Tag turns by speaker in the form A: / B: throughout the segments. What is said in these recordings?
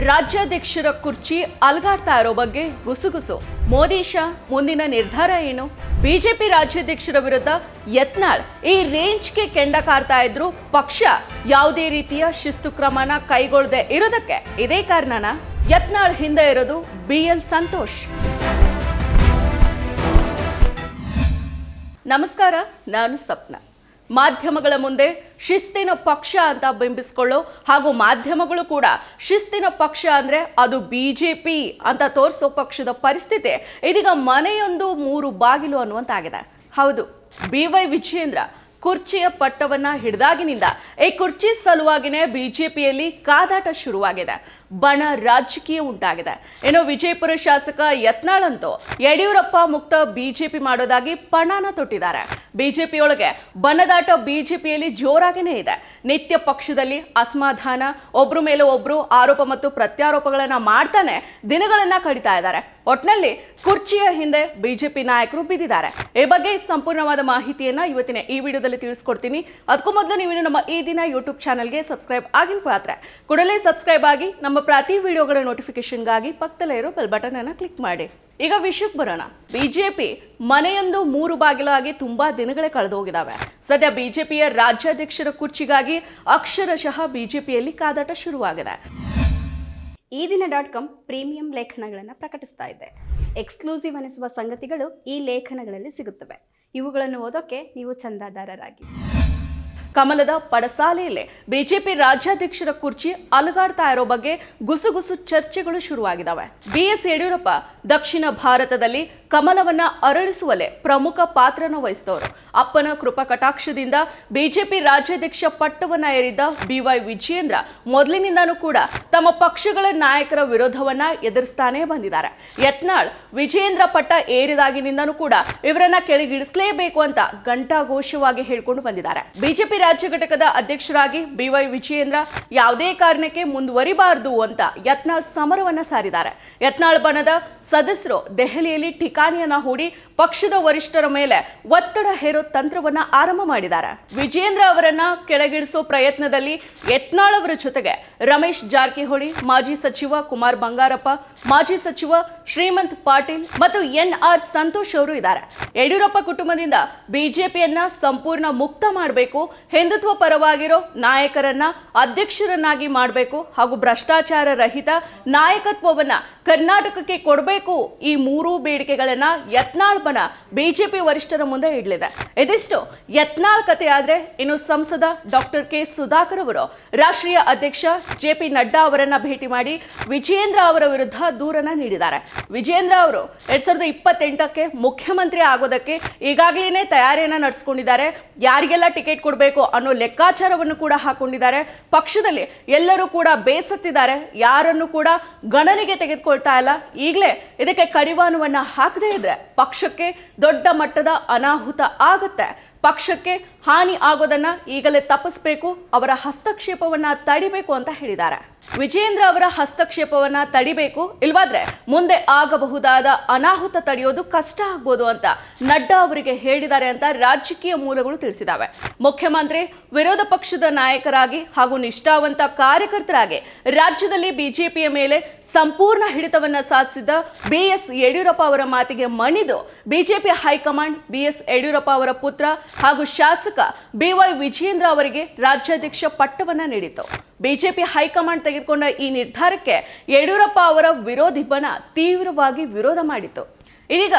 A: ರಾಜ್ಯಾಧ್ಯಕ್ಷರ ಕುರ್ಚಿ ಅಲುಗಾಡ್ತಾ ಇರೋ ಬಗ್ಗೆ ಗುಸುಗುಸು. ಮೋದಿ ಶಾ ಮುಂದಿನ ನಿರ್ಧಾರ ಏನು? ಬಿಜೆಪಿ ರಾಜ್ಯಾಧ್ಯಕ್ಷರ ವಿರುದ್ಧ ಯತ್ನಾಳ್ ಈ ರೇಂಜ್ಗೆ ಕೆಂಡ ಕಾರ್ತಾ ಇದ್ರು ಪಕ್ಷ ಯಾವುದೇ ರೀತಿಯ ಶಿಸ್ತು ಕ್ರಮನ ಕೈಗೊಳ್ಳದೆ ಇರೋದಕ್ಕೆ ಇದೇ ಕಾರಣನ? ಯತ್ನಾಳ್ ಹಿಂದೆ ಇರೋದು BL ಸಂತೋಷ್. ನಮಸ್ಕಾರ, ನಾನು ಸಪ್ನ. ಮಾಧ್ಯಮಗಳ ಮುಂದೆ ಶಿಸ್ತಿನ ಪಕ್ಷ ಅಂತ ಬಿಂಬಿಸ್ಕೊಳ್ಳೋ ಹಾಗೂ ಮಾಧ್ಯಮಗಳು ಕೂಡ ಶಿಸ್ತಿನ ಪಕ್ಷ ಅಂದ್ರೆ ಅದು ಬಿಜೆಪಿ ಅಂತ ತೋರಿಸೋ ಪಕ್ಷದ ಪರಿಸ್ಥಿತಿ ಇದೀಗ ಮನೆಯೊಂದು ಮೂರು ಬಾಗಿಲು ಅನ್ನುವಂತಾಗಿದೆ. ಹೌದು, BY ವಿಜಯೇಂದ್ರ ಕುರ್ಚಿಯ ಪಟ್ಟವನ್ನ ಹಿಡಿದಾಗಿನಿಂದ ಈ ಕುರ್ಚಿ ಸಲುವಾಗಿನೇ ಬಿಜೆಪಿಯಲ್ಲಿ ಕಾದಾಟ ಶುರುವಾಗಿದೆ. ಬಣ ರಾಜಕೀಯ ಉಂಟಾಗಿದೆ. ಇನ್ನು ವಿಜಯಪುರ ಶಾಸಕ ಯತ್ನಾಳ್ ಅಂತೂ ಯಡಿಯೂರಪ್ಪ ಮುಕ್ತ ಬಿಜೆಪಿ ಮಾಡೋದಾಗಿ ಪಣಾನ ತೊಟ್ಟಿದ್ದಾರೆ. ಬಿಜೆಪಿಯೊಳಗೆ ಬಣದಾಟ ಬಿಜೆಪಿಯಲ್ಲಿ ಜೋರಾಗಿನೇ ಇದೆ. ನಿತ್ಯ ಪಕ್ಷದಲ್ಲಿ ಅಸಮಾಧಾನ, ಒಬ್ರು ಮೇಲೆ ಒಬ್ರು ಆರೋಪ ಮತ್ತು ಪ್ರತ್ಯಾರೋಪಗಳನ್ನ ಮಾಡ್ತಾನೆ ದಿನಗಳನ್ನ ಕಡಿತಾ ಇದ್ದಾರೆ. ಒಟ್ನಲ್ಲಿ ಕುರ್ಚಿಯ ಹಿಂದೆ ಬಿಜೆಪಿ ನಾಯಕರು ಬಿದ್ದಿದ್ದಾರೆ. ಈ ಬಗ್ಗೆ ಸಂಪೂರ್ಣವಾದ ಮಾಹಿತಿಯನ್ನ ಇವತ್ತಿನ ಈ ವಿಡಿಯೋದಲ್ಲಿ ತಿಳಿಸ್ಕೊಡ್ತೀನಿ. ಅದಕ್ಕೂ ಮೊದಲು ನೀವು ನಮ್ಮ ಈ ದಿನ ಯೂಟ್ಯೂಬ್ ಚಾನಲ್ಗೆ ಸಬ್ಸ್ಕ್ರೈಬ್ ಆಗಿಲ್ವಾದ್ರೆ ಕೂಡಲೇ ಸಬ್ಸ್ಕ್ರೈಬ್ ಆಗಿ ನಮ್ಮ ಪ್ರತಿ ವಿಡಿಯೋಗಳ ನೋಟಿಫಿಕೇಶನ್ಗಾಗಿ ಪಕ್ಕದಲ್ಲೇ ಇರೋ ಬೆಲ್ ಬಟನ್ ಅನ್ನ ಕ್ಲಿಕ್ ಮಾಡಿ. ಈಗ ವಿಷಯಕ್ಕೆ ಬರೋಣ. ಬಿಜೆಪಿ ಮನೆಯೊಂದು ಮೂರು ಬಾಗಿಲಾಗಿ ತುಂಬಾ ದಿನಗಳೇ ಕಳೆದು ಹೋಗಿದಾವೆ. ಸದ್ಯ ಬಿಜೆಪಿಯ ರಾಜ್ಯಾಧ್ಯಕ್ಷರ ಕುರ್ಚಿಗಾಗಿ ಅಕ್ಷರಶಃ ಬಿಜೆಪಿಯಲ್ಲಿ ಕಾದಾಟ ಶುರುವಾಗಿದೆ.
B: ಈ ದಿನ.com ಪ್ರೀಮಿಯಂ ಲೇಖನಗಳನ್ನು ಪ್ರಕಟಿಸ್ತಾ ಇದೆ. ಎಕ್ಸ್ಕ್ಲೂಸಿವ್ ಅನಿಸುವ ಸಂಗತಿಗಳು ಈ ಲೇಖನಗಳಲ್ಲಿ ಸಿಗುತ್ತವೆ. ಇವುಗಳನ್ನು ಓದೋಕೆ ನೀವು ಚಂದಾದಾರರಾಗಿ.
A: ಕಮಲದ ಪಡಸಾಲೆಯಲ್ಲೇ ಬಿಜೆಪಿ ರಾಜ್ಯಾಧ್ಯಕ್ಷರ ಕುರ್ಚಿ ಅಲುಗಾಡ್ತಾ ಇರೋ ಬಗ್ಗೆ ಗುಸುಗುಸು ಚರ್ಚೆಗಳು ಶುರುವಾಗಿದ್ದಾವೆ. BS ಯಡಿಯೂರಪ್ಪ ದಕ್ಷಿಣ ಭಾರತದಲ್ಲಿ ಕಮಲವನ್ನ ಅರಳಿಸುವಲ್ಲೇ ಪ್ರಮುಖ ಪಾತ್ರನ ವಹಿಸಿದವರು. ಅಪ್ಪನ ಕೃಪಾ ಕಟಾಕ್ಷದಿಂದ ಬಿಜೆಪಿ ರಾಜ್ಯಾಧ್ಯಕ್ಷ ಪಟ್ಟವನ್ನ ಏರಿದ್ದ BY ವಿಜಯೇಂದ್ರ ಮೊದಲಿನಿಂದನೂ ಕೂಡ ತಮ್ಮ ಪಕ್ಷಗಳ ನಾಯಕರ ವಿರೋಧವನ್ನ ಎದುರಿಸ್ತಾನೆ ಬಂದಿದ್ದಾರೆ. ಯತ್ನಾಳ್ ವಿಜಯೇಂದ್ರ ಪಟ್ಟ ಏರಿದಾಗಿನಿಂದನೂ ಕೂಡ ಇವರನ್ನ ಕೆಳಗಿಳಿಸಲೇಬೇಕು ಅಂತ ಘಂಟಾಘೋಷವಾಗಿ ಹೇಳ್ಕೊಂಡು ಬಂದಿದ್ದಾರೆ. ಬಿಜೆಪಿ ರಾಜ್ಯ ಘಟಕದ ಅಧ್ಯಕ್ಷರಾಗಿ BY ವಿಜಯೇಂದ್ರ ಯಾವುದೇ ಕಾರಣಕ್ಕೆ ಮುಂದುವರಿಬಾರದು ಅಂತ ಯತ್ನಾಳ್ ಸಮರವನ್ನ ಸಾರಿದ್ದಾರೆ. ಯತ್ನಾಳ್ ಬಣದ ಸದಸ್ಯರು ದೆಹಲಿಯಲ್ಲಿ ಠಿಕಾಣಿಯನ್ನ ಹೂಡಿ ಪಕ್ಷದ ವರಿಷ್ಠರ ಮೇಲೆ ಒತ್ತಡ ಹೇರೋ ತಂತ್ರವನ್ನ ಆರಂಭ ಮಾಡಿದ್ದಾರೆ. ವಿಜಯೇಂದ್ರ ಅವರನ್ನ ಕೆಳಗಿಳಿಸೋ ಪ್ರಯತ್ನದಲ್ಲಿ ಯತ್ನಾಳ್ ಅವರ ಜೊತೆಗೆ ರಮೇಶ್ ಜಾರಕಿಹೊಳಿ, ಮಾಜಿ ಸಚಿವ ಕುಮಾರ್ ಬಂಗಾರಪ್ಪ, ಮಾಜಿ ಸಚಿವ ಶ್ರೀಮಂತ್ ಪಾಟೀಲ್ ಮತ್ತು NR ಸಂತೋಷ್ ಅವರು ಇದ್ದಾರೆ. ಯಡಿಯೂರಪ್ಪ ಕುಟುಂಬದಿಂದ ಬಿಜೆಪಿಯನ್ನ ಸಂಪೂರ್ಣ ಮುಕ್ತ ಮಾಡಬೇಕು, ಹಿಂದುತ್ವ ಪರವಾಗಿರೋ ನಾಯಕರನ್ನ ಅಧ್ಯಕ್ಷರನ್ನಾಗಿ ಮಾಡಬೇಕು ಹಾಗೂ ಭ್ರಷ್ಟಾಚಾರ ರಹಿತ ನಾಯಕತ್ವವನ್ನ ಕರ್ನಾಟಕಕ್ಕೆ ಕೊಡಬೇಕು. ಈ ಮೂರೂ ಬೇಡಿಕೆಗಳನ್ನ ಯತ್ನಾಳ್ ಬಣ ಬಿಜೆಪಿ ವರಿಷ್ಠರ ಮುಂದೆ ಇಡಲಿದೆ. ಇದಿಷ್ಟು ಯತ್ನಾಳ್ ಕತೆ ಆದ್ರೆ, ಇನ್ನು ಸಂಸದ ಡಾಕ್ಟರ್ K ಸುಧಾಕರ್ ಅವರು ರಾಷ್ಟ್ರೀಯ ಅಧ್ಯಕ್ಷ JP ನಡ್ಡಾ ಅವರನ್ನ ಭೇಟಿ ಮಾಡಿ ವಿಜಯೇಂದ್ರ ಅವರ ವಿರುದ್ಧ ದೂರನ್ನ ನೀಡಿದ್ದಾರೆ. ವಿಜಯೇಂದ್ರ ಅವರು 2028ಕ್ಕೆ ಮುಖ್ಯಮಂತ್ರಿ ಆಗೋದಕ್ಕೆ ಈಗಾಗಲೇ ತಯಾರಿಯನ್ನ ನಡೆಸಿಕೊಂಡಿದ್ದಾರೆ. ಯಾರಿಗೆಲ್ಲ ಟಿಕೆಟ್ ಕೊಡಬೇಕು ಅನ್ನೋ ಲೆಕ್ಕಾಚಾರವನ್ನು ಕೂಡ ಹಾಕೊಂಡಿದ್ದಾರೆ. ಪಕ್ಷದಲ್ಲಿ ಎಲ್ಲರೂ ಕೂಡ ಬೇಸತ್ತಿದ್ದಾರೆ. ಯಾರನ್ನು ಕೂಡ ಗಣನೆಗೆ ತೆಗೆದುಕೊಳ್ತಾ ಇಲ್ಲ. ಈಗಲೇ ಇದಕ್ಕೆ ಕಡಿವಾಣವನ್ನ ಹಾಕದೇ ಇದ್ರೆ ಪಕ್ಷಕ್ಕೆ ದೊಡ್ಡ ಮಟ್ಟದ ಅನಾಹುತ ಆಗುತ್ತೆ. ಪಕ್ಷಕ್ಕೆ ಹಾನಿ ಆಗೋದನ್ನ ಈಗಲೇ ತಪ್ಪಿಸಬೇಕು, ಅವರ ಹಸ್ತಕ್ಷೇಪವನ್ನ ತಡಿಬೇಕು ಅಂತ ಹೇಳಿದ್ದಾರೆ. ವಿಜಯೇಂದ್ರ ಅವರ ಹಸ್ತಕ್ಷೇಪವನ್ನ ತಡಿಬೇಕು, ಇಲ್ವಾದ್ರೆ ಮುಂದೆ ಆಗಬಹುದಾದ ಅನಾಹುತ ತಡೆಯೋದು ಕಷ್ಟ ಆಗ್ಬೋದು ಅಂತ ನಡ್ಡಾ ಅವರಿಗೆ ಹೇಳಿದ್ದಾರೆ ಅಂತ ರಾಜಕೀಯ ಮೂಲಗಳು ತಿಳಿಸಿದಾವೆ. ಮುಖ್ಯಮಂತ್ರಿ, ವಿರೋಧ ಪಕ್ಷದ ನಾಯಕರಾಗಿ ಹಾಗೂ ನಿಷ್ಠಾವಂತ ಕಾರ್ಯಕರ್ತರಾಗಿ ರಾಜ್ಯದಲ್ಲಿ ಬಿಜೆಪಿಯ ಮೇಲೆ ಸಂಪೂರ್ಣ ಹಿಡಿತವನ್ನ ಸಾಧಿಸಿದ್ದ BS ಯಡಿಯೂರಪ್ಪ ಅವರ ಮಾತಿಗೆ ಮಣಿದು ಬಿಜೆಪಿ ಹೈಕಮಾಂಡ್ BS ಯಡಿಯೂರಪ್ಪ ಅವರ ಪುತ್ರ ಹಾಗೂ ಶಾಸಕ BY ವಿಜಯೇಂದ್ರ ಅವರಿಗೆ ರಾಜ್ಯಾಧ್ಯಕ್ಷ ಪಟ್ಟವನ್ನ ನೀಡಿತು. ಬಿಜೆಪಿ ಹೈಕಮಾಂಡ್ ತೆಗೆದುಕೊಂಡ ಈ ನಿರ್ಧಾರಕ್ಕೆ ಯಡಿಯೂರಪ್ಪ ಅವರ ವಿರೋಧಿ ಬಣ ತೀವ್ರವಾಗಿ ವಿರೋಧ ಮಾಡಿತು. ಇದೀಗ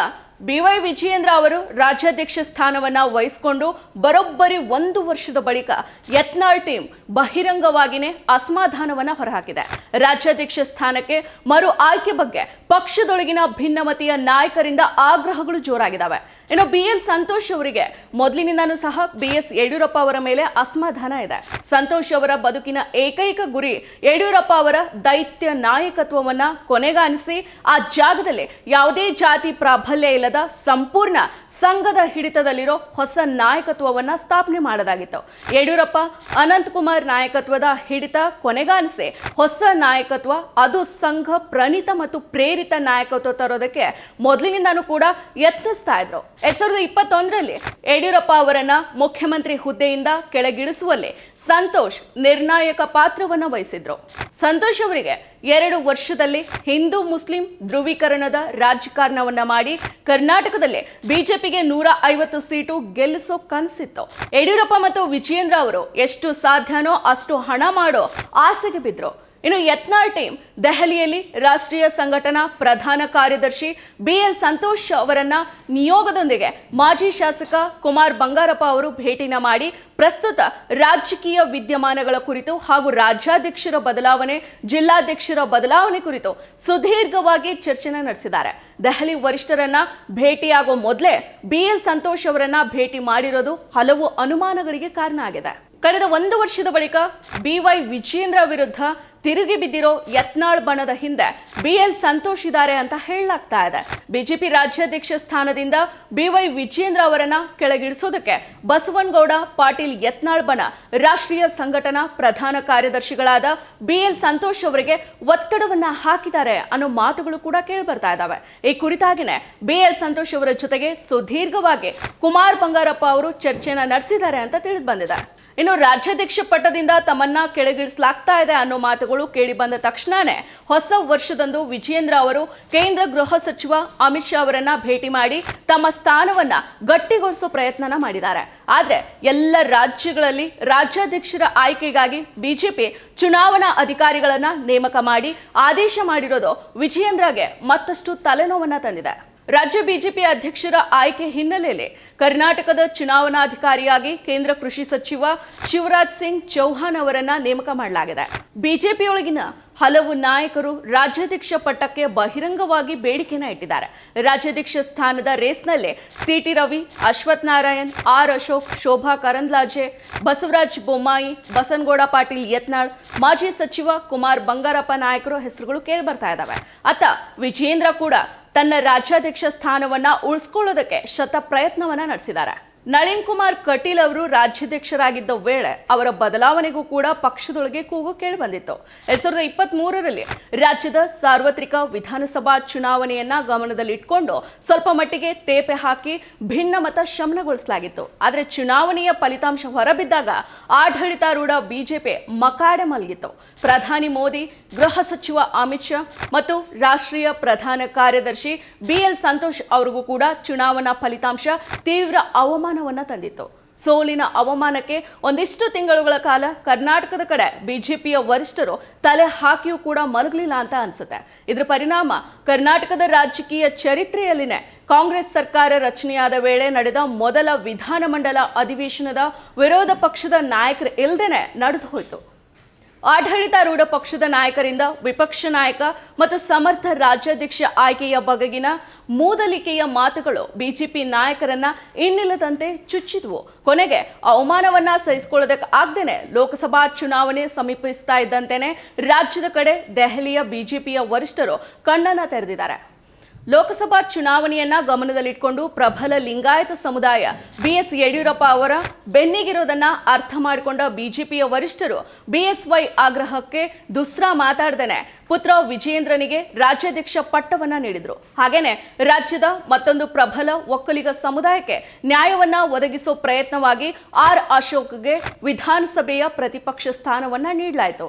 A: BY ವಿಜಯೇಂದ್ರ ಅವರು ರಾಜ್ಯಾಧ್ಯಕ್ಷ ಸ್ಥಾನವನ್ನ ವಹಿಸಿಕೊಂಡು ಬರೋಬ್ಬರಿ 1 ವರ್ಷದ ಬಳಿಕ ಯತ್ನಾಳ್ ಟೀಮ್ ಬಹಿರಂಗವಾಗಿಯೇ ಅಸಮಾಧಾನವನ್ನ ಹೊರಹಾಕಿದೆ. ರಾಜ್ಯಾಧ್ಯಕ್ಷ ಸ್ಥಾನಕ್ಕೆ ಮರು ಆಯ್ಕೆ ಬಗ್ಗೆ ಪಕ್ಷದೊಳಗಿನ ಭಿನ್ನಮತೀಯ ನಾಯಕರಿಂದ ಆಗ್ರಹಗಳು ಜೋರಾಗಿದ್ದಾವೆ. ಇನ್ನು BL ಸಂತೋಷ್ ಅವರಿಗೆ ಮೊದಲಿನಿಂದನೂ ಸಹ BS ಯಡಿಯೂರಪ್ಪ ಅವರ ಮೇಲೆ ಅಸಮಾಧಾನ ಇದೆ. ಸಂತೋಷ್ ಅವರ ಬದುಕಿನ ಏಕೈಕ ಗುರಿ ಯಡಿಯೂರಪ್ಪ ಅವರ ದೈತ್ಯ ನಾಯಕತ್ವವನ್ನ ಕೊನೆಗಾಣಿಸಿ ಆ ಜಾಗದಲ್ಲಿ ಯಾವುದೇ ಜಾತಿ ಪ್ರಾಬಲ್ಯ ಇಲ್ಲದ ಸಂಪೂರ್ಣ ಸಂಘದ ಹಿಡಿತದಲ್ಲಿರೋ ಹೊಸ ನಾಯಕತ್ವವನ್ನ ಸ್ಥಾಪನೆ ಮಾಡಲಾಗಿತ್ತು. ಯಡಿಯೂರಪ್ಪ ಅನಂತಕುಮಾರ್ ನಾಯಕತ್ವದ ಹಿಡಿತ ಕೊನೆಗಾಣಿಸಿ ಹೊಸ ನಾಯಕತ್ವ, ಅದು ಸಂಘ ಪ್ರಣೀತ ಮತ್ತು ಪ್ರೇರಿತ ನಾಯಕತ್ವ ತರೋದಕ್ಕೆ ಮೊದಲಿನಿಂದನೂ ಕೂಡ ಯತ್ನಿಸ್ತಾ ಇದ್ರು. 2021ರಲ್ಲಿ ಯಡಿಯೂರಪ್ಪ ಅವರನ್ನ ಮುಖ್ಯಮಂತ್ರಿ ಹುದ್ದೆಯಿಂದ ಕೆಳಗಿಳಿಸುವಲ್ಲಿ ಸಂತೋಷ್ ನಿರ್ಣಾಯಕ ಪಾತ್ರವನ್ನು ವಹಿಸಿದ್ರು. ಸಂತೋಷ್ ಅವರಿಗೆ 2 ವರ್ಷದಲ್ಲಿ ಹಿಂದೂ ಮುಸ್ಲಿಂ ಧ್ರುವೀಕರಣದ ರಾಜಕಾರಣವನ್ನ ಮಾಡಿ ಕರ್ನಾಟಕದಲ್ಲಿ ಬಿಜೆಪಿಗೆ 150 ಸೀಟು ಗೆಲ್ಲಿಸೋ ಕನಸಿತ್ತು. ಯಡಿಯೂರಪ್ಪ ಮತ್ತು ವಿಜಯೇಂದ್ರ ಅವರು ಎಷ್ಟು ಸಾಧ್ಯನೋ ಅಷ್ಟು ಹಣ ಮಾಡೋ ಆಸೆಗೆ ಬಿದ್ರು. ಇನ್ನು ಯತ್ನಾಳ್ ಟೀಮ್ ದೆಹಲಿಯಲ್ಲಿ ರಾಷ್ಟ್ರೀಯ ಸಂಘಟನಾ ಪ್ರಧಾನ ಕಾರ್ಯದರ್ಶಿ BL ಸಂತೋಷ್ ಅವರನ್ನ ನಿಯೋಗದೊಂದಿಗೆ ಮಾಜಿ ಶಾಸಕ ಕುಮಾರ್ ಬಂಗಾರಪ್ಪ ಅವರು ಭೇಟಿನ ಮಾಡಿ ಪ್ರಸ್ತುತ ರಾಜಕೀಯ ವಿದ್ಯಮಾನಗಳ ಕುರಿತು ಹಾಗೂ ರಾಜ್ಯಾಧ್ಯಕ್ಷರ ಬದಲಾವಣೆ, ಜಿಲ್ಲಾಧ್ಯಕ್ಷರ ಬದಲಾವಣೆ ಕುರಿತು ಸುದೀರ್ಘವಾಗಿ ಚರ್ಚೆನ ನಡೆಸಿದ್ದಾರೆ. ದೆಹಲಿ ವರಿಷ್ಠರನ್ನ ಭೇಟಿಯಾಗೋ ಮೊದಲೇ BL ಸಂತೋಷ್ ಅವರನ್ನ ಭೇಟಿ ಮಾಡಿರೋದು ಹಲವು ಅನುಮಾನಗಳಿಗೆ ಕಾರಣ ಆಗಿದೆ. ಕಳೆದ 1 ವರ್ಷದ ಬಳಿಕ BY ವಿಜಯೇಂದ್ರ ವಿರುದ್ಧ ತಿರುಗಿ ಬಿದ್ದಿರೋ ಯತ್ನಾಳ್ ಬಣದ ಹಿಂದೆ BL ಸಂತೋಷ್ ಇದ್ದಾರೆ ಅಂತ ಹೇಳಲಾಗ್ತಾ ಇದೆ. ಬಿಜೆಪಿ ರಾಜ್ಯಾಧ್ಯಕ್ಷ ಸ್ಥಾನದಿಂದ BY ವಿಜಯೇಂದ್ರ ಅವರನ್ನ ಕೆಳಗಿಳಿಸೋದಕ್ಕೆ ಬಸವನಗೌಡ ಪಾಟೀಲ್ ಯತ್ನಾಳ್ ಬಣ ರಾಷ್ಟ್ರೀಯ ಸಂಘಟನಾ ಪ್ರಧಾನ ಕಾರ್ಯದರ್ಶಿಗಳಾದ BL ಸಂತೋಷ್ ಅವರಿಗೆ ಒತ್ತಡವನ್ನ ಹಾಕಿದ್ದಾರೆ ಅನ್ನೋ ಮಾತುಗಳು ಕೂಡ ಕೇಳಿ ಬರ್ತಾ ಇದ್ದಾವೆ. ಈ ಕುರಿತಾಗಿನೇ BL ಸಂತೋಷ್ ಅವರ ಜೊತೆಗೆ ಸುದೀರ್ಘವಾಗಿ ಕುಮಾರ್ ಬಂಗಾರಪ್ಪ ಅವರು ಚರ್ಚೆನ ನಡೆಸಿದ್ದಾರೆ ಅಂತ ತಿಳಿದು ಬಂದಿದೆ. ಇನ್ನು ರಾಜ್ಯಾಧ್ಯಕ್ಷ ಪಟ್ಟದಿಂದ ತಮ್ಮನ್ನ ಕೆಳಗಿಳಿಸಲಾಗ್ತಾ ಇದೆ ಅನ್ನೋ ಮಾತುಗಳು ಕೇಳಿ ಬಂದ ತಕ್ಷಣನೇ ಹೊಸ ವರ್ಷದಂದು ವಿಜಯೇಂದ್ರ ಅವರು ಕೇಂದ್ರ ಗೃಹ ಸಚಿವ ಅಮಿತ್ ಶಾ ಅವರನ್ನ ಭೇಟಿ ಮಾಡಿ ತಮ್ಮ ಸ್ಥಾನವನ್ನ ಗಟ್ಟಿಗೊಳಿಸೋ ಪ್ರಯತ್ನನ ಮಾಡಿದ್ದಾರೆ. ಆದ್ರೆ ಎಲ್ಲ ರಾಜ್ಯಗಳಲ್ಲಿ ರಾಜ್ಯಾಧ್ಯಕ್ಷರ ಆಯ್ಕೆಗಾಗಿ ಬಿಜೆಪಿ ಚುನಾವಣಾ ಅಧಿಕಾರಿಗಳನ್ನ ನೇಮಕ ಮಾಡಿ ಆದೇಶ ಮಾಡಿರೋದು ವಿಜಯೇಂದ್ರಗೆ ಮತ್ತಷ್ಟು ತಲೆನೋವನ್ನ ತಂದಿದೆ. ರಾಜ್ಯ ಬಿಜೆಪಿ ಅಧ್ಯಕ್ಷರ ಆಯ್ಕೆ ಹಿನ್ನೆಲೆಯಲ್ಲಿ ಕರ್ನಾಟಕದ ಚುನಾವಣಾಧಿಕಾರಿಯಾಗಿ ಕೇಂದ್ರ ಕೃಷಿ ಸಚಿವ ಶಿವರಾಜ್ ಸಿಂಗ್ ಚೌಹಾಣ್ ಅವರನ್ನ ನೇಮಕ ಮಾಡಲಾಗಿದೆ. ಬಿಜೆಪಿಯೊಳಗಿನ ಹಲವು ನಾಯಕರು ರಾಜ್ಯಾಧ್ಯಕ್ಷ ಪಟ್ಟಕ್ಕೆ ಬಹಿರಂಗವಾಗಿ ಬೇಡಿಕೆನ ಇಟ್ಟಿದ್ದಾರೆ. ರಾಜ್ಯಾಧ್ಯಕ್ಷ ಸ್ಥಾನದ ರೇಸ್ನಲ್ಲಿ CT ರವಿ, ಅಶ್ವಥ್ ನಾರಾಯಣ್, R ಅಶೋಕ್, ಶೋಭಾ ಕರಂದ್ಲಾಜೆ, ಬಸವರಾಜ ಬೊಮ್ಮಾಯಿ, ಬಸನಗೌಡ ಪಾಟೀಲ್ ಯತ್ನಾಳ್, ಮಾಜಿ ಸಚಿವ ಕುಮಾರ್ ಬಂಗಾರಪ್ಪ ನಾಯಕರು ಹೆಸರುಗಳು ಕೇಳಿ ಬರ್ತಾ ಇದ್ದಾವೆ. ಅತ್ತ ವಿಜಯೇಂದ್ರ ಕೂಡ ತನ್ನ ರಾಜ್ಯಾಧ್ಯಕ್ಷ ಸ್ಥಾನವನ್ನ ಉಳಿಸ್ಕೊಳ್ಳೋದಕ್ಕೆ ಶತ ಪ್ರಯತ್ನವನ್ನ ನಡೆಸಿದ್ದಾರೆ. ನಳಿನ್ ಕುಮಾರ್ ಕಟೀಲ್ ಅವರು ರಾಜ್ಯಾಧ್ಯಕ್ಷರಾಗಿದ್ದ ವೇಳೆ ಅವರ ಬದಲಾವಣೆಗೂ ಕೂಡ ಪಕ್ಷದೊಳಗೆ ಕೂಗು ಕೇಳಿ ಬಂದಿತ್ತು. 2023ರಲ್ಲಿ ರಾಜ್ಯದ ಸಾರ್ವತ್ರಿಕ ವಿಧಾನಸಭಾ ಚುನಾವಣೆಯನ್ನ ಗಮನದಲ್ಲಿಟ್ಕೊಂಡು ಸ್ವಲ್ಪ ಮಟ್ಟಿಗೆ ತೇಪೆ ಹಾಕಿ ಭಿನ್ನಮತ ಶಮನಗೊಳಿಸಲಾಗಿತ್ತು. ಆದರೆ ಚುನಾವಣೆಯ ಫಲಿತಾಂಶ ಹೊರಬಿದ್ದಾಗ ಆಡಳಿತಾರೂಢ ಬಿಜೆಪಿ ಮಕಾಡೆ ಮಲಗಿತ್ತು. ಪ್ರಧಾನಿ ಮೋದಿ, ಗೃಹ ಸಚಿವ ಅಮಿತ್ ಶಾ ಮತ್ತು ರಾಷ್ಟ್ರೀಯ ಪ್ರಧಾನ ಕಾರ್ಯದರ್ಶಿ BL ಸಂತೋಷ್ ಅವರಿಗೂ ಕೂಡ ಚುನಾವಣಾ ಫಲಿತಾಂಶ ತೀವ್ರ ಅವಮಾನವನ್ನ ತಂದಿತ್ತು. ಸೋಲಿನ ಅವಮಾನಕ್ಕೆ ಒಂದಿಷ್ಟು ತಿಂಗಳುಗಳ ಕಾಲ ಕರ್ನಾಟಕದ ಕಡೆ ಬಿಜೆಪಿಯ ವರಿಷ್ಠರು ತಲೆ ಹಾಕಿಯೂ ಕೂಡ ಮಲಗಲಿಲ್ಲ ಅಂತ ಅನ್ಸುತ್ತೆ. ಇದರ ಪರಿಣಾಮ ಕರ್ನಾಟಕದ ರಾಜಕೀಯ ಚರಿತ್ರೆಯಲ್ಲಿನೇ ಕಾಂಗ್ರೆಸ್ ಸರ್ಕಾರ ರಚನೆಯಾದ ವೇಳೆ ನಡೆದ ಮೊದಲ ವಿಧಾನಮಂಡಲ ಅಧಿವೇಶನದ ವಿರೋಧ ಪಕ್ಷದ ನಾಯಕರು ಇಲ್ಲದೇನೆ ನಡೆದು ಹೋಯಿತು. ಆಡಳಿತಾರೂಢ ಪಕ್ಷದ ನಾಯಕರಿಂದ ವಿಪಕ್ಷ ನಾಯಕ ಮತ್ತು ಸಮರ್ಥ ರಾಜ್ಯಾಧ್ಯಕ್ಷ ಆಯ್ಕೆಯ ಬಗೆಗಿನ ಮೂದಲಿಕೆಯ ಮಾತುಗಳು ಬಿಜೆಪಿ ನಾಯಕರನ್ನ ಇನ್ನಿಲ್ಲದಂತೆ ಚುಚ್ಚಿದ್ವು. ಕೊನೆಗೆ ಅವಮಾನವನ್ನ ಸಹಿಸಿಕೊಳ್ಳೋದಕ್ಕೆ ಆಗದೇನೆ ಲೋಕಸಭಾ ಚುನಾವಣೆ ಸಮೀಪಿಸ್ತಾ ಇದ್ದಂತೆಯೇ ರಾಜ್ಯದ ಕಡೆ ದೆಹಲಿಯ ಬಿಜೆಪಿಯ ವರಿಷ್ಠರು ಕಣ್ಣನ್ನ ತೆರೆದಿದ್ದಾರೆ. ಲೋಕಸಭಾ ಚುನಾವಣೆಯನ್ನ ಗಮನದಲ್ಲಿಟ್ಕೊಂಡು ಪ್ರಬಲ ಲಿಂಗಾಯತ ಸಮುದಾಯ BS ಯಡಿಯೂರಪ್ಪ ಅವರ ಬೆನ್ನಿಗಿರೋದನ್ನ ಅರ್ಥ ಮಾಡಿಕೊಂಡ ಬಿಜೆಪಿಯ ವರಿಷ್ಠರು BSY ಆಗ್ರಹಕ್ಕೆ ದುಸ್ರಾ ಮಾತಾಡ್ದೇನೆ ಪುತ್ರ ವಿಜಯೇಂದ್ರನಿಗೆ ರಾಜ್ಯಾಧ್ಯಕ್ಷ ಪಟ್ಟವನ್ನ ನೀಡಿದ್ರು. ಹಾಗೇನೆ ರಾಜ್ಯದ ಮತ್ತೊಂದು ಪ್ರಬಲ ಒಕ್ಕಲಿಗ ಸಮುದಾಯಕ್ಕೆ ನ್ಯಾಯವನ್ನ ಒದಗಿಸೋ ಪ್ರಯತ್ನವಾಗಿ R ಅಶೋಕ್ಗೆ ವಿಧಾನಸಭೆಯ ಪ್ರತಿಪಕ್ಷ ಸ್ಥಾನವನ್ನ ನೀಡಲಾಯಿತು.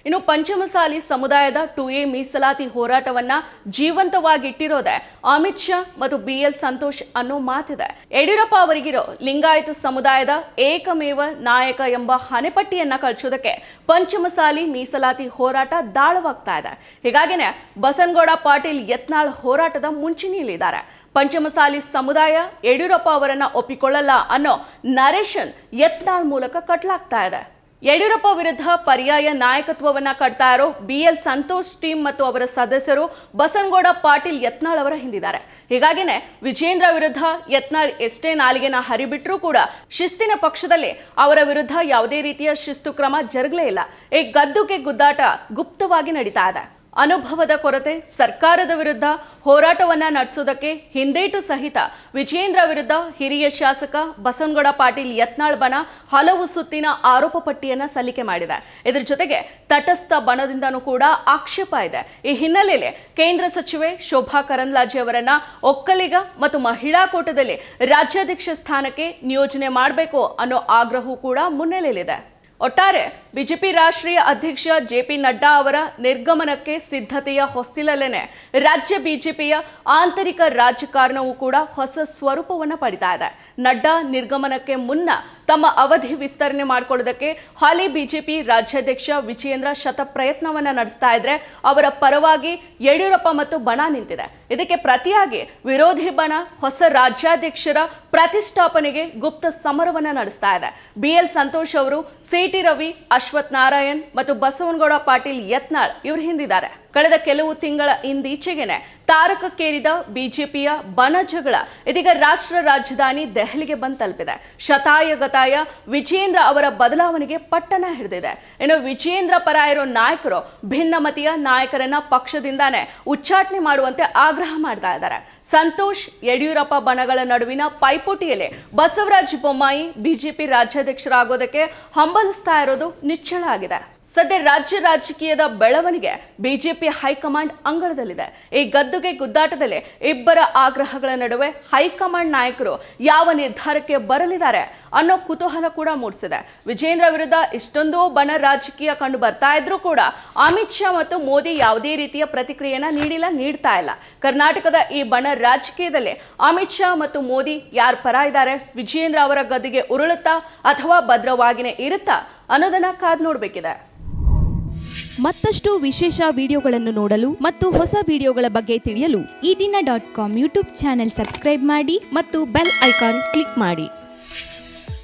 A: ಇನ್ನು ಪಂಚಮಸಾಲಿ ಸಮುದಾಯದ 2A ಮೀಸಲಾತಿ ಹೋರಾಟವನ್ನ ಜೀವಂತವಾಗಿಟ್ಟಿರೋದೆ ಅಮಿತ್ ಶಾ ಮತ್ತು BL ಸಂತೋಷ್ ಅನ್ನೋ ಮಾತಿದೆ. ಯಡಿಯೂರಪ್ಪ ಅವರಿಗಿರೋ ಲಿಂಗಾಯತ ಸಮುದಾಯದ ಏಕಮೇವ ನಾಯಕ ಎಂಬ ಹಣೆಪಟ್ಟಿಯನ್ನ ಕಳ್ಸೋದಕ್ಕೆ ಪಂಚಮಸಾಲಿ ಮೀಸಲಾತಿ ಹೋರಾಟ ದಾಳವಾಗ್ತಾ ಇದೆ. ಹೀಗಾಗಿನೇ ಬಸನಗೌಡ ಪಾಟೀಲ್ ಯತ್ನಾಳ್ ಹೋರಾಟದ ಮುಂಚೂಣಿಯಲ್ಲಿದ್ದಾರೆ. ಪಂಚಮಸಾಲಿ ಸಮುದಾಯ ಯಡಿಯೂರಪ್ಪ ಅವರನ್ನ ಒಪ್ಪಿಕೊಳ್ಳಲ್ಲ ಅನ್ನೋ ನರೇಶನ್ ಯತ್ನಾಳ್ ಮೂಲಕ ಕಟ್ಲಾಗ್ತಾ ಇದೆ. ಯಡಿಯೂರಪ್ಪ ವಿರುದ್ಧ ಪರ್ಯಾಯ ನಾಯಕತ್ವವನ್ನ ಕಟ್ತಾ ಇರೋ BL ಸಂತೋಷ್ ಟೀಮ್ ಮತ್ತು ಅವರ ಸದಸ್ಯರು ಬಸನಗೌಡ ಪಾಟೀಲ್ ಯತ್ನಾಳ್ ಅವರ ಹಿಂದಿದ್ದಾರೆ. ಹೀಗಾಗಿನೇ ವಿಜಯೇಂದ್ರ ವಿರುದ್ಧ ಯತ್ನಾಳ್ ಎಷ್ಟೇ ನಾಲಿಗೆನ ಹರಿಬಿಟ್ರೂ ಕೂಡ ಶಿಸ್ತಿನ ಪಕ್ಷದಲ್ಲಿ ಅವರ ವಿರುದ್ಧ ಯಾವುದೇ ರೀತಿಯ ಶಿಸ್ತು ಕ್ರಮ ಜರುಗಲೇ ಇಲ್ಲ. ಈ ಗದ್ದುಗೆ ಗುದ್ದಾಟ ಗುಪ್ತವಾಗಿ ನಡೀತಾ ಇದೆ. ಅನುಭವದ ಕೊರತೆ, ಸರ್ಕಾರದ ವಿರುದ್ಧ ಹೋರಾಟವನ್ನ ನಡೆಸೋದಕ್ಕೆ ಹಿಂದೇಟು ಸಹಿತ ವಿಜಯೇಂದ್ರ ವಿರುದ್ಧ ಹಿರಿಯ ಶಾಸಕ ಬಸವನಗೌಡ ಪಾಟೀಲ್ ಯತ್ನಾಳ್ ಬಣ ಹಲವು ಸುತ್ತಿನ ಆರೋಪ ಪಟ್ಟಿಯನ್ನ ಸಲ್ಲಿಕೆ ಮಾಡಿದೆ. ಇದರ ಜೊತೆಗೆ ತಟಸ್ಥ ಬಣದಿಂದನೂ ಕೂಡ ಆಕ್ಷೇಪ ಇದೆ. ಈ ಹಿನ್ನೆಲೆಯಲ್ಲಿ ಕೇಂದ್ರ ಸಚಿವೆ ಶೋಭಾ ಕರಂದ್ಲಾಜೆ ಅವರನ್ನ ಒಕ್ಕಲಿಗ ಮತ್ತು ಮಹಿಳಾ ಕೋಟದಲ್ಲಿ ರಾಜ್ಯಾಧ್ಯಕ್ಷ ಸ್ಥಾನಕ್ಕೆ ನಿಯೋಜನೆ ಮಾಡಬೇಕು ಅನ್ನೋ ಆಗ್ರಹವೂ ಕೂಡ ಮುನ್ನೆಲೆಯಲ್ಲಿದೆ. ಒಟ್ಟಾರೆ ಬಿಜೆಪಿ ರಾಷ್ಟ್ರೀಯ ಅಧ್ಯಕ್ಷ ಜೆಪಿ ನಡ್ಡಾ ಅವರ ನಿರ್ಗಮನಕ್ಕೆ ಸಿದ್ಧತೆಯ ಹೊಸ್ತಿಲಲ್ಲೇನೆ ರಾಜ್ಯ ಬಿಜೆಪಿಯ ಆಂತರಿಕ ರಾಜಕಾರಣವೂ ಕೂಡ ಹೊಸ ಸ್ವರೂಪವನ್ನು ಪಡಿತಾ ಇದೆ. ನಡ್ಡಾ ನಿರ್ಗಮನಕ್ಕೆ ಮುನ್ನ ತಮ್ಮ ಅವಧಿ ವಿಸ್ತರಣೆ ಮಾಡಿಕೊಳ್ಳೋದಕ್ಕೆ ಹಾಲಿ ಬಿಜೆಪಿ ರಾಜ್ಯಾಧ್ಯಕ್ಷ ವಿಜಯೇಂದ್ರ ಶತ ಪ್ರಯತ್ನವನ್ನ ನಡೆಸ್ತಾ ಇದ್ರೆ, ಅವರ ಪರವಾಗಿ ಯಡಿಯೂರಪ್ಪ ಮತ್ತು ಬಣ ನಿಂತಿದೆ. ಇದಕ್ಕೆ ಪ್ರತಿಯಾಗಿ ವಿರೋಧಿ ಬಣ ಹೊಸ ರಾಜ್ಯಾಧ್ಯಕ್ಷರ ಪ್ರತಿಷ್ಠಾಪನೆಗೆ ಗುಪ್ತ ಸಮರವನ್ನ ನಡೆಸ್ತಾ ಇದೆ. BL ಸಂತೋಷ್ ಅವರು, CT ರವಿ, ಅಶ್ವಥ್ ನಾರಾಯಣ್ ಮತ್ತು ಬಸವನಗೌಡ ಪಾಟೀಲ್ ಯತ್ನಾಳ್ ಇವರು ಹಿಂದಿದ್ದಾರೆ. ಕಳೆದ ಕೆಲವು ತಿಂಗಳ ಇಂದೀಚೆಗೆನೆ ತಾರಕಕ್ಕೇರಿದ ಬಿಜೆಪಿಯ ಬಣ ಜಗಳ ಇದೀಗ ರಾಷ್ಟ್ರ ರಾಜಧಾನಿ ದೆಹಲಿಗೆ ಬಂದು ತಲುಪಿದೆ. ಶತಾಯಗತಾಯ ವಿಜಯೇಂದ್ರ ಅವರ ಬದಲಾವಣೆಗೆ ಪಟ್ಟಣ ಹಿಡಿದಿದೆ. ಇನ್ನು ವಿಜಯೇಂದ್ರ ಪರ ಇರೋ ನಾಯಕರು ಭಿನ್ನಮತೀಯ ನಾಯಕರನ್ನ ಪಕ್ಷದಿಂದಾನೇ ಉಚ್ಚಾಟನೆ ಮಾಡುವಂತೆ ಆಗ್ರಹ ಮಾಡ್ತಾ ಇದ್ದಾರೆ. ಸಂತೋಷ್ ಯಡಿಯೂರಪ್ಪ ಬಣಗಳ ನಡುವಿನ ಪೈಪೋಟಿಯಲ್ಲಿ ಬಸವರಾಜ ಬೊಮ್ಮಾಯಿ ಬಿಜೆಪಿ ರಾಜ್ಯಾಧ್ಯಕ್ಷರಾಗೋದಕ್ಕೆ ಹಂಬಲಿಸ್ತಾ ಇರೋದು ನಿಚ್ಚಳ ಆಗಿದೆ. ಸದ್ಯ ರಾಜ್ಯ ರಾಜಕೀಯದ ಬೆಳವಣಿಗೆ ಬಿಜೆಪಿ ಹೈಕಮಾಂಡ್ ಅಂಗಳದಲ್ಲಿದೆ. ಈ ಗದ್ದುಗೆ ಗುದ್ದಾಟದಲ್ಲಿ ಇಬ್ಬರ ಆಗ್ರಹಗಳ ನಡುವೆ ಹೈಕಮಾಂಡ್ ನಾಯಕರು ಯಾವ ನಿರ್ಧಾರಕ್ಕೆ ಬರಲಿದ್ದಾರೆ ಅನ್ನೋ ಕುತೂಹಲ ಕೂಡ ಮೂಡಿಸಿದೆ. ವಿಜಯೇಂದ್ರ ವಿರುದ್ಧ ಇಷ್ಟೊಂದು ಬಣ ರಾಜಕೀಯ ಕಂಡು ಬರ್ತಾ ಇದ್ರೂ ಕೂಡ ಅಮಿತ್ ಶಾ ಮತ್ತು ಮೋದಿ ಯಾವುದೇ ರೀತಿಯ ಪ್ರತಿಕ್ರಿಯೆಯನ್ನ ನೀಡ್ತಾ ಇಲ್ಲ. ಕರ್ನಾಟಕದ ಈ ಬಣ ರಾಜಕೀಯದಲ್ಲಿ ಅಮಿತ್ ಶಾ ಮತ್ತು ಮೋದಿ ಯಾರ ಪರ ಇದ್ದಾರೆ, ವಿಜಯೇಂದ್ರ ಅವರ ಗದ್ದಿಗೆ ಉರುಳುತ್ತಾ ಅಥವಾ ಭದ್ರವಾಗಿನೇ ಇರುತ್ತಾ ಅನ್ನೋದನ್ನ ಕಾದ್ ನೋಡ್ಬೇಕಿದೆ.
C: ಮತ್ತಷ್ಟು ವಿಶೇಷ ವಿಡಿಯೋಗಳನ್ನು ನೋಡಲು ಮತ್ತು ಹೊಸ ವಿಡಿಯೋಗಳ ಬಗ್ಗೆ ತಿಳಿಯಲು
D: ಈ ದಿನ .com ಯೂಟ್ಯೂಬ್ ಚಾನೆಲ್ ಸಬ್ಸ್ಕ್ರೈಬ್ ಮಾಡಿ
C: ಮತ್ತು ಬೆಲ್ ಐಕಾನ್ ಕ್ಲಿಕ್ ಮಾಡಿ.